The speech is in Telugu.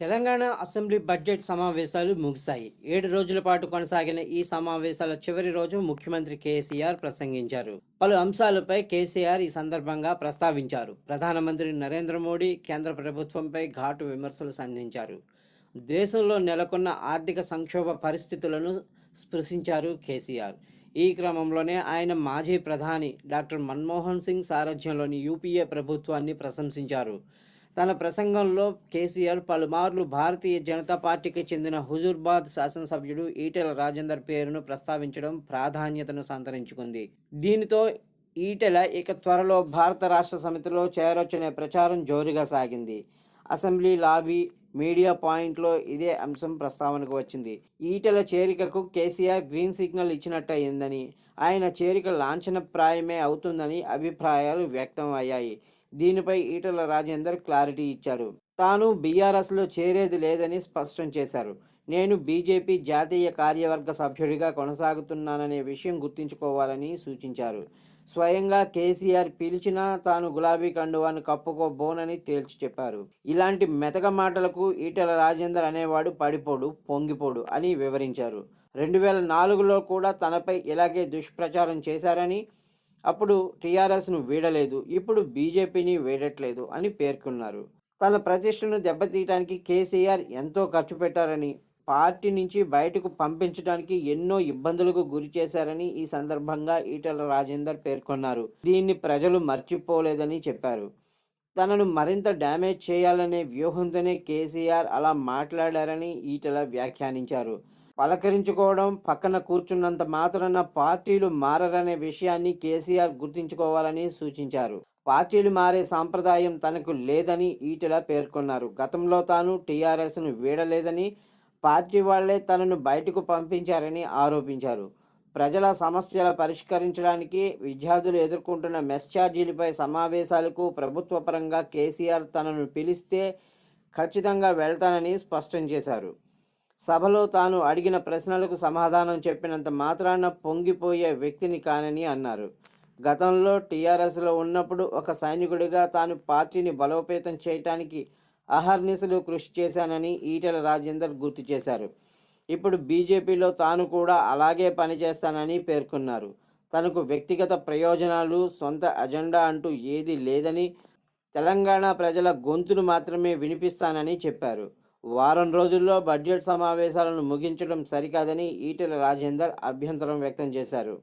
తెలంగాణ అసెంబ్లీ బడ్జెట్ సమావేశాలు ముగిశాయి. 7 రోజుల పాటు కొనసాగిన ఈ సమావేశాల చివరి రోజు ముఖ్యమంత్రి కేసీఆర్ ప్రసంగించారు. పలు అంశాలపై కేసీఆర్ ఈ సందర్భంగా ప్రస్తావించారు. ప్రధానమంత్రి నరేంద్ర మోడీ కేంద్ర ప్రభుత్వంపై ఘాటు విమర్శలు సంధించారు. దేశంలో నెలకొన్న ఆర్థిక సంక్షోభ పరిస్థితులను స్పృశించారు కేసీఆర్. ఈ క్రమంలోనే ఆయన మాజీ ప్రధాని డాక్టర్ మన్మోహన్ సింగ్ సారథ్యంలోని యూపీఏ ప్రభుత్వాన్ని ప్రశంసించారు. తన ప్రసంగంలో కేసీఆర్ పలుమార్లు భారతీయ జనతా పార్టీకి చెందిన హుజూర్బాద్ శాసనసభ్యుడు ఈటెల రాజేందర్ పేరును ప్రస్తావించడం ప్రాధాన్యతను సంతరించుకుంది. దీనితో ఈటెల ఇక త్వరలో భారత రాష్ట్ర సమితిలో చేరొచ్చనే ప్రచారం జోరుగా సాగింది. అసెంబ్లీ లాబీ, మీడియా పాయింట్లో ఇదే అంశం ప్రస్తావనకు వచ్చింది. ఈటెల చేరికకు కేసీఆర్ గ్రీన్ సిగ్నల్ ఇచ్చినట్టయిందని, ఆయన చేరిక లాంఛనప్రాయమే అవుతుందని అభిప్రాయాలు వ్యక్తం అయ్యాయి. దీనిపై ఈటెల రాజేందర్ క్లారిటీ ఇచ్చారు. తాను బీఆర్ఎస్లో చేరేది లేదని స్పష్టం చేశారు. నేను బీజేపీ జాతీయ కార్యవర్గ సభ్యుడిగా కొనసాగుతున్నాననే విషయం గుర్తుంచుకోవాలని సూచించారు. స్వయంగా కేసీఆర్ పిలిచినా తాను గులాబీ కండువాను కప్పుకోబోనని తేల్చి చెప్పారు. ఇలాంటి మెతక మాటలకు ఈటెల రాజేందర్ అనేవాడు పడిపోడు, పొంగిపోడు అని వివరించారు. 2004లో కూడా తనపై ఇలాగే దుష్ప్రచారం చేశారని, అప్పుడు టీఆర్ఎస్ను వీడలేదు, ఇప్పుడు బీజేపీని వీడట్లేదు అని పేర్కొన్నారు. తన ప్రతిష్టను దెబ్బతీయడానికి కేసీఆర్ ఎంతో ఖర్చు పెట్టారని, పార్టీ నుంచి బయటకు పంపించడానికి ఎన్నో ఇబ్బందులకు గురి చేశారని ఈ సందర్భంగా ఈటెల రాజేందర్ పేర్కొన్నారు. దీన్ని ప్రజలు మర్చిపోలేదని చెప్పారు. తనను మరింత డ్యామేజ్ చేయాలనే వ్యూహంతోనే కేసీఆర్ అలా మాట్లాడారని ఈటెల వ్యాఖ్యానించారు. పలకరించుకోవడం, పక్కన కూర్చున్నంత మాత్రాన పార్టీలు మారరనే విషయాన్ని కేసీఆర్ గుర్తుంచుకోవాలని సూచించారు. పార్టీలు మారే సాంప్రదాయం తనకు లేదని ఈటెల పేర్కొన్నారు. గతంలో తాను టీఆర్ఎస్ను వీడలేదని, పార్టీ వాళ్లే తనను బయటకు పంపించారని ఆరోపించారు. ప్రజల సమస్యల పరిష్కరించడానికి విద్యార్థులు ఎదుర్కొంటున్న మెస్ ఛార్జీలపై సమావేశాలకు ప్రభుత్వ పరంగా కేసీఆర్ తనను పిలిస్తే ఖచ్చితంగా వెళ్తానని స్పష్టం చేశారు. సభలో తాను అడిగిన ప్రశ్నలకు సమాధానం చెప్పినంత మాత్రాన పొంగిపోయే వ్యక్తిని కానని అన్నారు. గతంలో టీఆర్ఎస్లో ఉన్నప్పుడు ఒక సైనికుడిగా తాను పార్టీని బలోపేతం చేయటానికి అహర్నిశలు కృషి చేశానని ఈటెల రాజేందర్ గుర్తు చేశారు. ఇప్పుడు బీజేపీలో తాను కూడా అలాగే పనిచేస్తానని పేర్కొన్నారు. తనకు వ్యక్తిగత ప్రయోజనాలు, సొంత అజెండా అంటూ ఏదీ లేదని, తెలంగాణ ప్రజల గొంతును మాత్రమే వినిపిస్తానని చెప్పారు. వారం రోజుల్లో బడ్జెట్ సమావేశాలను ముగించడం సరికాదని ఈటెల రాజేందర్ అభ్యంతరం వ్యక్తం చేశారు.